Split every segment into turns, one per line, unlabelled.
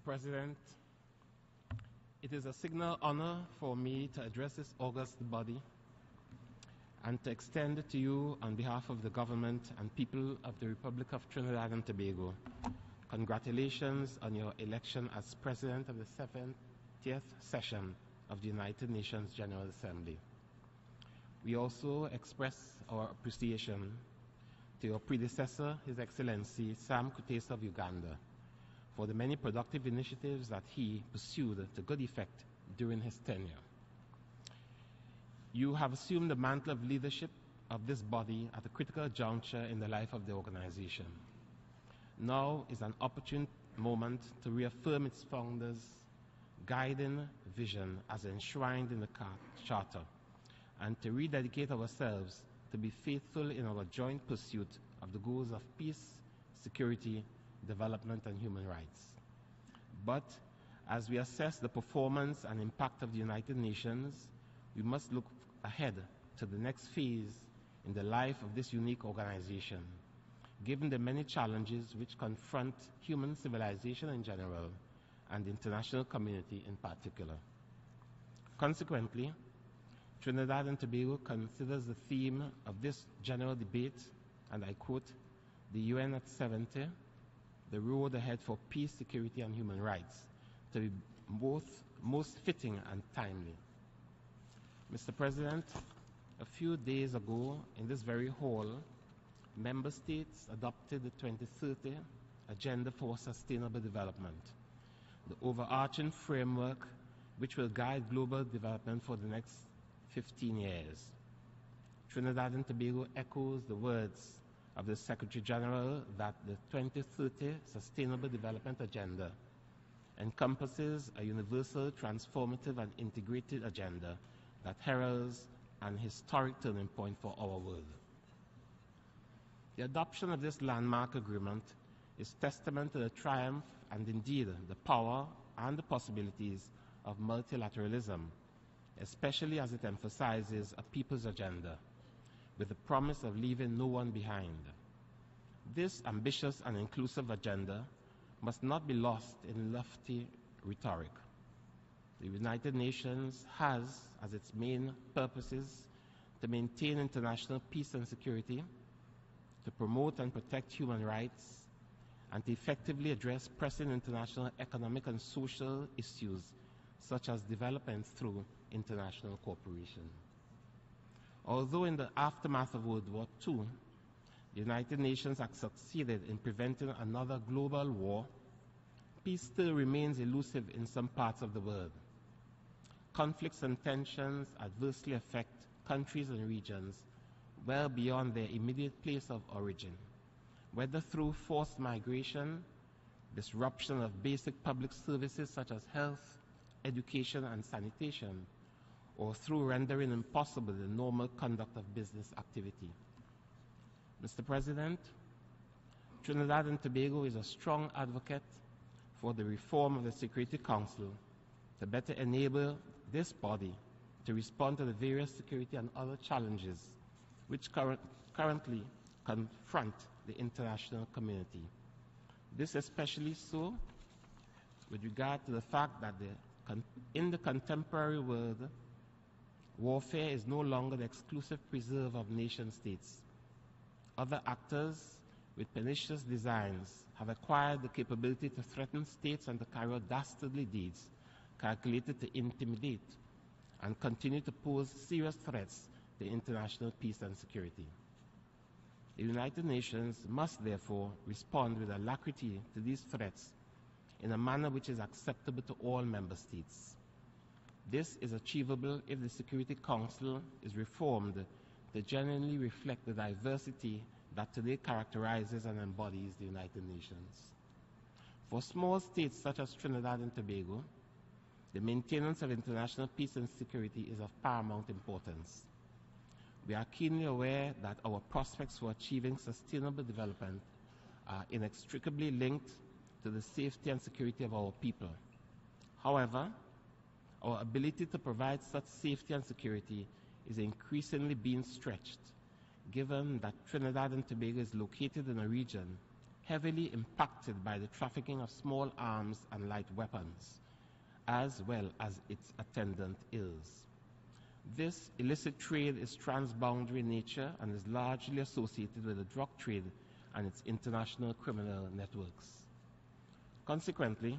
President, it is a signal honor for me to address this august body and to extend to you, on behalf of the government and people of the Republic of Trinidad and Tobago, congratulations on your election as President of the 70th session of the United Nations General Assembly. We also express our appreciation to your predecessor, His Excellency Sam Kutesa of Uganda, for the many productive initiatives that he pursued to good effect during his tenure. You have assumed the mantle of leadership of this body at a critical juncture in the life of the organization. Now is an opportune moment to reaffirm its founders' guiding vision as enshrined in the Charter, and to rededicate ourselves to be faithful in our joint pursuit of the goals of peace, security, development, and human rights. But as we assess the performance and impact of the United Nations, we must look ahead to the next phase in the life of this unique organization, given the many challenges which confront human civilization in general and the international community in particular. Consequently, Trinidad and Tobago considers the theme of this general debate, and I quote, "The UN at 70, the road ahead for peace, security, and human rights," to be both most fitting and timely. Mr. President, a few days ago in this very hall, member states adopted the 2030 Agenda for Sustainable Development, the overarching framework which will guide global development for the next 15 years. Trinidad and Tobago echoes the words of the Secretary General that the 2030 Sustainable Development Agenda encompasses a universal, transformative, and integrated agenda that heralds an historic turning point for our world. The adoption of this landmark agreement is testament to the triumph and indeed the power and the possibilities of multilateralism, especially as it emphasizes a people's agenda, with the promise of leaving no one behind. This ambitious and inclusive agenda must not be lost in lofty rhetoric. The United Nations has as its main purposes to maintain international peace and security, to promote and protect human rights, and to effectively address pressing international economic and social issues such as development through international cooperation. Although in the aftermath of World War II, the United Nations has succeeded in preventing another global war, peace still remains elusive in some parts of the world. Conflicts and tensions adversely affect countries and regions well beyond their immediate place of origin, whether through forced migration, disruption of basic public services such as health, education, and sanitation, or through rendering impossible the normal conduct of business activity. Mr. President, Trinidad and Tobago is a strong advocate for the reform of the Security Council to better enable this body to respond to the various security and other challenges which currently confront the international community. This especially so with regard to the fact that in the contemporary world, warfare is no longer the exclusive preserve of nation states. Other actors with pernicious designs have acquired the capability to threaten states and to carry out dastardly deeds calculated to intimidate and continue to pose serious threats to international peace and security. The United Nations must therefore respond with alacrity to these threats in a manner which is acceptable to all member states. This is achievable if the Security Council is reformed to genuinely reflect the diversity that today characterizes and embodies the United Nations. For small states such as Trinidad and Tobago, the maintenance of international peace and security is of paramount importance. We are keenly aware that our prospects for achieving sustainable development are inextricably linked to the safety and security of our people. However, our ability to provide such safety and security is increasingly being stretched, given that Trinidad and Tobago is located in a region heavily impacted by the trafficking of small arms and light weapons, as well as its attendant ills. This illicit trade is transboundary in nature and is largely associated with the drug trade and its international criminal networks. Consequently,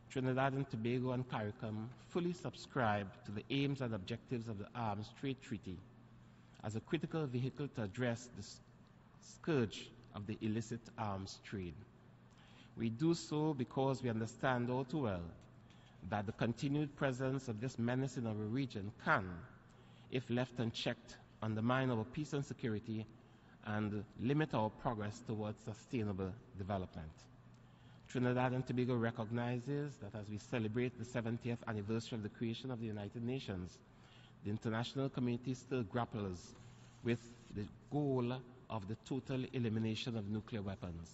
Trinidad and Tobago and CARICOM fully subscribe to the aims and objectives of the Arms Trade Treaty as a critical vehicle to address the scourge of the illicit arms trade. We do so because we understand all too well that the continued presence of this menace in our region can, if left unchecked, undermine our peace and security and limit our progress towards sustainable development. Trinidad and Tobago recognizes that as we celebrate the 70th anniversary of the creation of the United Nations, the international community still grapples with the goal of the total elimination of nuclear weapons.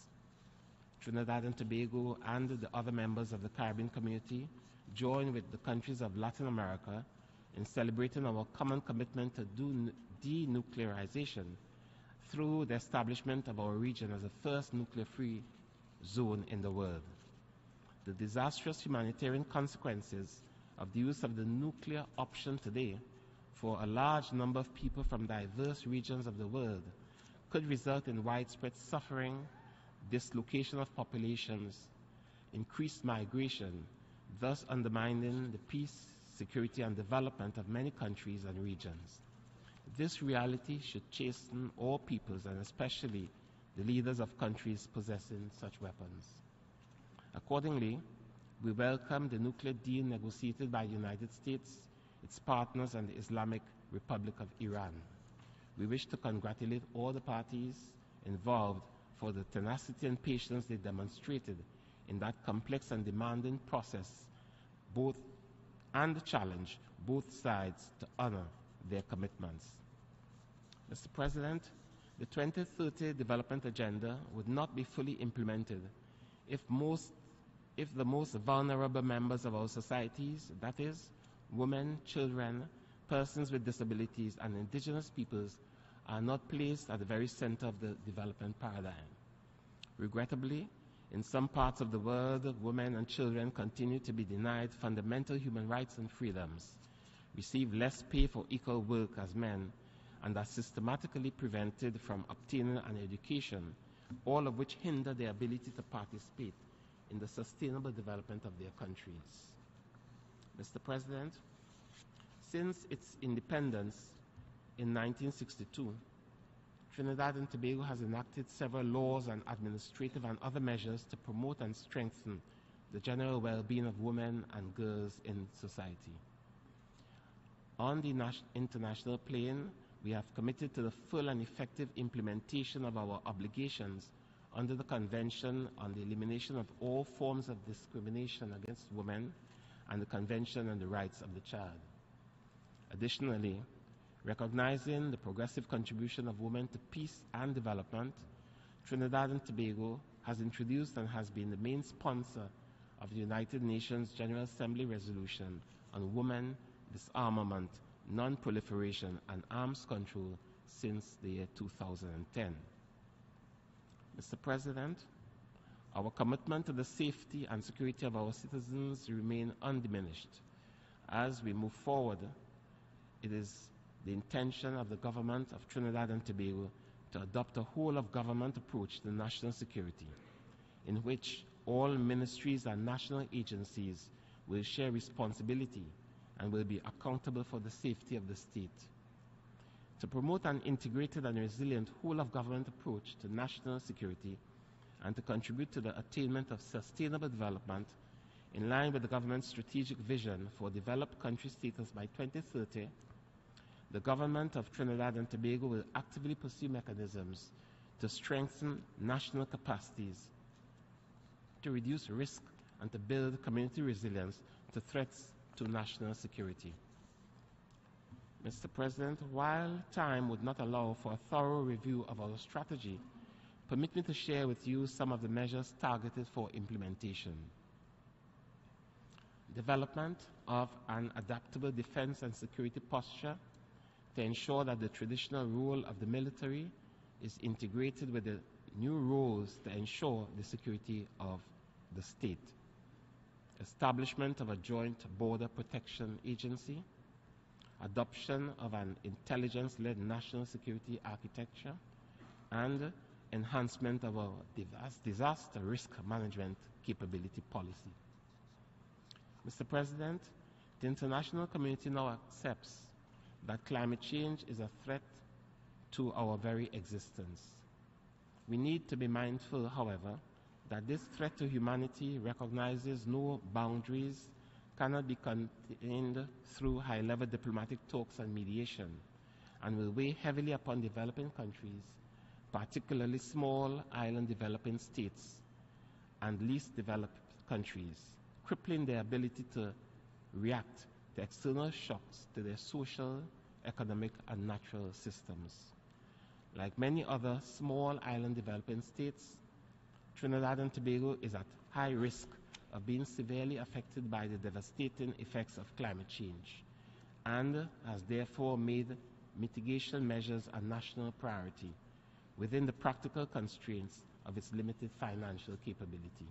Trinidad and Tobago and the other members of the Caribbean community join with the countries of Latin America in celebrating our common commitment to denuclearization through the establishment of our region as the first nuclear-free zone in the world. The disastrous humanitarian consequences of the use of the nuclear option today for a large number of people from diverse regions of the world could result in widespread suffering, dislocation of populations, increased migration, thus undermining the peace, security, and development of many countries and regions. This reality should chasten all peoples, and especially the leaders of countries possessing such weapons. Accordingly, we welcome the nuclear deal negotiated by the United States, its partners, and the Islamic Republic of Iran. We wish to congratulate all the parties involved for the tenacity and patience they demonstrated in that complex and demanding process, and challenge both sides to honor their commitments. Mr. President, the 2030 Development Agenda would not be fully implemented if the most vulnerable members of our societies, that is, women, children, persons with disabilities, and indigenous peoples, are not placed at the very center of the development paradigm. Regrettably, in some parts of the world, women and children continue to be denied fundamental human rights and freedoms, receive less pay for equal work as men, and are systematically prevented from obtaining an education, all of which hinder their ability to participate in the sustainable development of their countries. Mr. President, since its independence in 1962, Trinidad and Tobago has enacted several laws and administrative and other measures to promote and strengthen the general well-being of women and girls in society. On the international plane, we have committed to the full and effective implementation of our obligations under the Convention on the Elimination of All Forms of Discrimination Against Women and the Convention on the Rights of the Child. Additionally, recognizing the progressive contribution of women to peace and development, Trinidad and Tobago has introduced and has been the main sponsor of the United Nations General Assembly resolution on women, disarmament, non-proliferation, and arms control since the year 2010. Mr. President, our commitment to the safety and security of our citizens remain undiminished. As we move forward, it is the intention of the government of Trinidad and Tobago to adopt a whole-of-government approach to national security, in which all ministries and national agencies will share responsibility and will be accountable for the safety of the state. To promote an integrated and resilient whole-of-government approach to national security and to contribute to the attainment of sustainable development in line with the government's strategic vision for developed country status by 2030, the government of Trinidad and Tobago will actively pursue mechanisms to strengthen national capacities, to reduce risk, and to build community resilience to threats to national security. Mr. President, while time would not allow for a thorough review of our strategy, permit me to share with you some of the measures targeted for implementation. Development of an adaptable defense and security posture to ensure that the traditional role of the military is integrated with the new roles to ensure the security of the state. Establishment of a joint border protection agency, adoption of an intelligence-led national security architecture, and enhancement of our disaster risk management capability policy. Mr. President, the international community now accepts that climate change is a threat to our very existence. We need to be mindful, however, that this threat to humanity recognizes no boundaries, cannot be contained through high-level diplomatic talks and mediation, and will weigh heavily upon developing countries, particularly small island developing states and least developed countries, crippling their ability to react to external shocks to their social, economic, and natural systems. Like many other small island developing states, Trinidad and Tobago is at high risk of being severely affected by the devastating effects of climate change, and has therefore made mitigation measures a national priority within the practical constraints of its limited financial capability.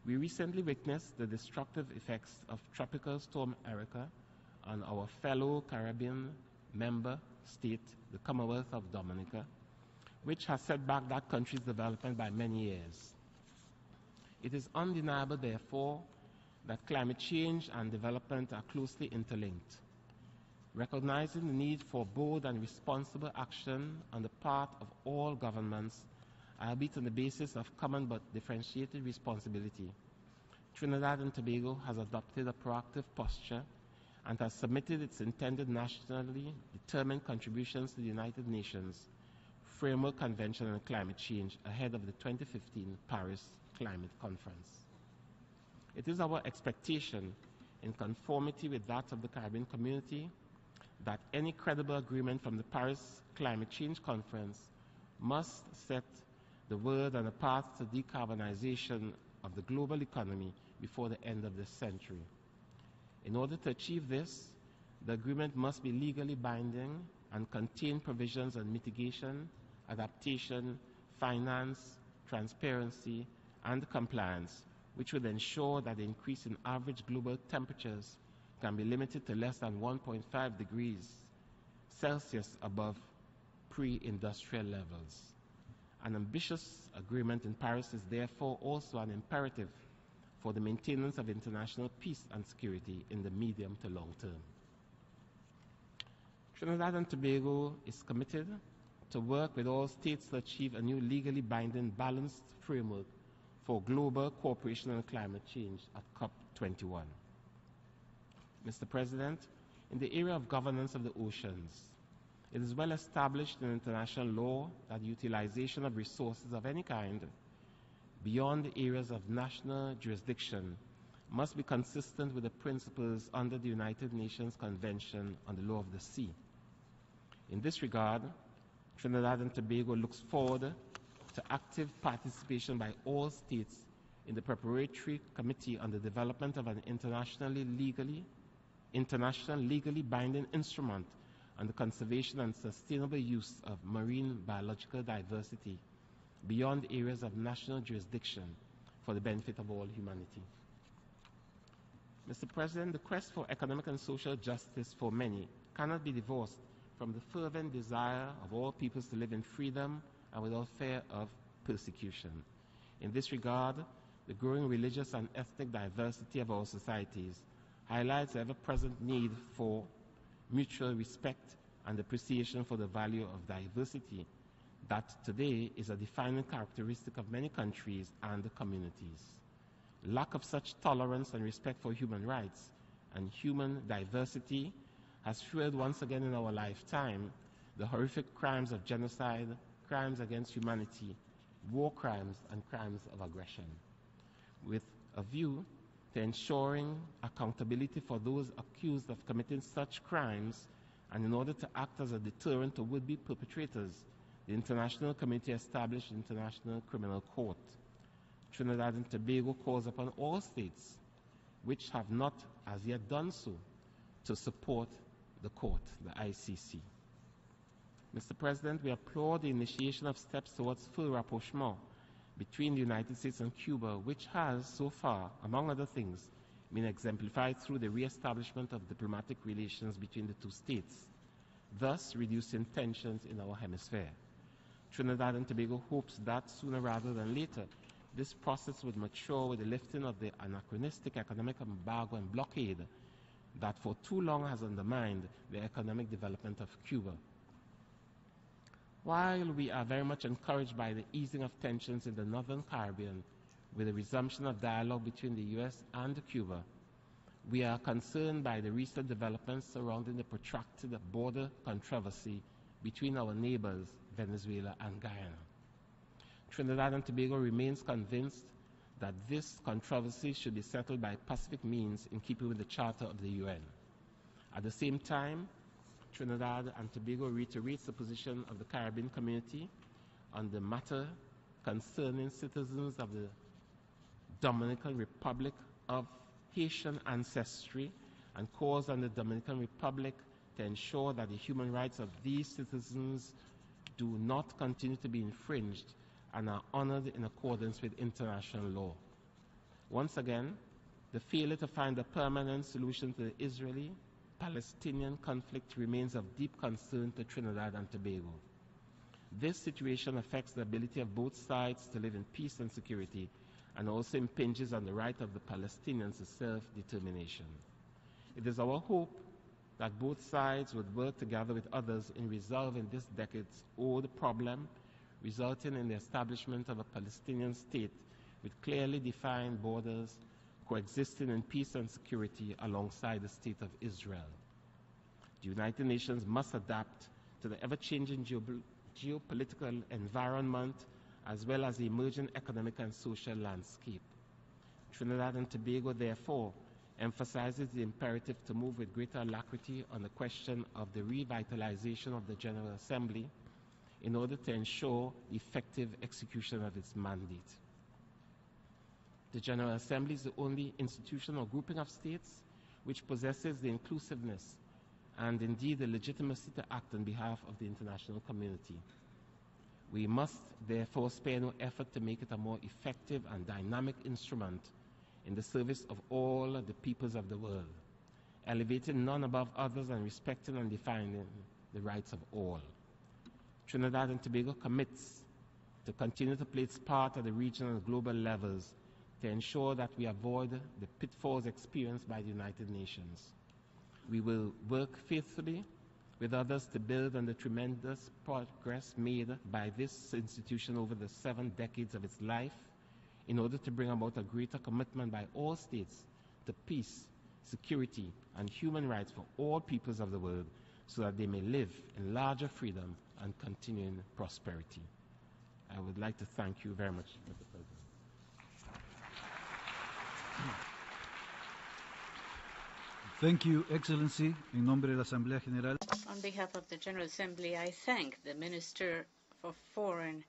We recently witnessed the destructive effects of Tropical Storm Erica on our fellow Caribbean member state, the Commonwealth of Dominica, which has set back that country's development by many years. It is undeniable, therefore, that climate change and development are closely interlinked. Recognizing the need for bold and responsible action on the part of all governments, albeit on the basis of common but differentiated responsibility, Trinidad and Tobago has adopted a proactive posture and has submitted its intended nationally determined contributions to the United Nations Framework Convention on Climate Change ahead of the 2015 Paris Climate Conference. It is our expectation, in conformity with that of the Caribbean community, that any credible agreement from the Paris Climate Change Conference must set the world on a path to decarbonization of the global economy before the end of this century. In order to achieve this, the agreement must be legally binding and contain provisions on mitigation, adaptation, finance, transparency, and compliance, which would ensure that the increase in average global temperatures can be limited to less than 1.5 degrees Celsius above pre-industrial levels. An ambitious agreement in Paris is therefore also an imperative for the maintenance of international peace and security in the medium to long term. Trinidad and Tobago is committed to work with all states to achieve a new legally binding balanced framework for global cooperation on climate change at COP21. Mr. President, in the area of governance of the oceans, it is well established in international law that utilization of resources of any kind beyond the areas of national jurisdiction must be consistent with the principles under the United Nations Convention on the Law of the Sea. In this regard, Trinidad and Tobago looks forward to active participation by all states in the preparatory committee on the development of an international legally binding instrument on the conservation and sustainable use of marine biological diversity beyond areas of national jurisdiction for the benefit of all humanity. Mr. President, the quest for economic and social justice for many cannot be divorced from the fervent desire of all peoples to live in freedom and without fear of persecution. In this regard, the growing religious and ethnic diversity of our societies highlights the ever-present need for mutual respect and appreciation for the value of diversity that today is a defining characteristic of many countries and communities. Lack of such tolerance and respect for human rights and human diversity has fueled once again in our lifetime the horrific crimes of genocide, crimes against humanity, war crimes, and crimes of aggression. With a view to ensuring accountability for those accused of committing such crimes, and in order to act as a deterrent to would-be perpetrators, the international community established the International Criminal Court. Trinidad and Tobago calls upon all states which have not as yet done so to support the court, the ICC. Mr. President, we applaud the initiation of steps towards full rapprochement between the United States and Cuba, which has so far, among other things, been exemplified through the re-establishment of diplomatic relations between the two states, thus reducing tensions in our hemisphere. Trinidad and Tobago hopes that sooner rather than later, this process would mature with the lifting of the anachronistic economic embargo and blockade that for too long has undermined the economic development of Cuba. While we are very much encouraged by the easing of tensions in the Northern Caribbean with the resumption of dialogue between the U.S. and Cuba, we are concerned by the recent developments surrounding the protracted border controversy between our neighbors, Venezuela and Guyana. Trinidad and Tobago remains convinced that this controversy should be settled by pacific means in keeping with the Charter of the UN. At the same time, Trinidad and Tobago reiterates the position of the Caribbean community on the matter concerning citizens of the Dominican Republic of Haitian ancestry and calls on the Dominican Republic to ensure that the human rights of these citizens do not continue to be infringed and are honored in accordance with international law. Once again, the failure to find a permanent solution to the Israeli-Palestinian conflict remains of deep concern to Trinidad and Tobago. This situation affects the ability of both sides to live in peace and security and also impinges on the right of the Palestinians to self-determination. It is our hope that both sides would work together with others in resolving this decades-old problem, resulting in the establishment of a Palestinian state with clearly defined borders, coexisting in peace and security alongside the State of Israel. The United Nations must adapt to the ever-changing geopolitical environment as well as the emerging economic and social landscape. Trinidad and Tobago, therefore, emphasizes the imperative to move with greater alacrity on the question of the revitalization of the General Assembly in order to ensure the effective execution of its mandate. The General Assembly is the only institution or grouping of states which possesses the inclusiveness and indeed the legitimacy to act on behalf of the international community. We must therefore spare no effort to make it a more effective and dynamic instrument in the service of all the peoples of the world, elevating none above others and respecting and defining the rights of all. Trinidad and Tobago commits to continue to play its part at the regional and global levels to ensure that we avoid the pitfalls experienced by the United Nations. We will work faithfully with others to build on the tremendous progress made by this institution over the 7 decades of its life in order to bring about a greater commitment by all states to peace, security, and human rights for all peoples of the world so that they may live in larger freedom and continuing prosperity. I would like to thank you very much, Mr. President.
Thank you, Excellency. En nombre de la Asamblea General.
On behalf of the General Assembly, I thank the Minister for Foreign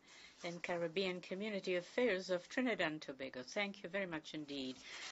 and Caribbean Community Affairs of Trinidad and Tobago. Thank you very much indeed.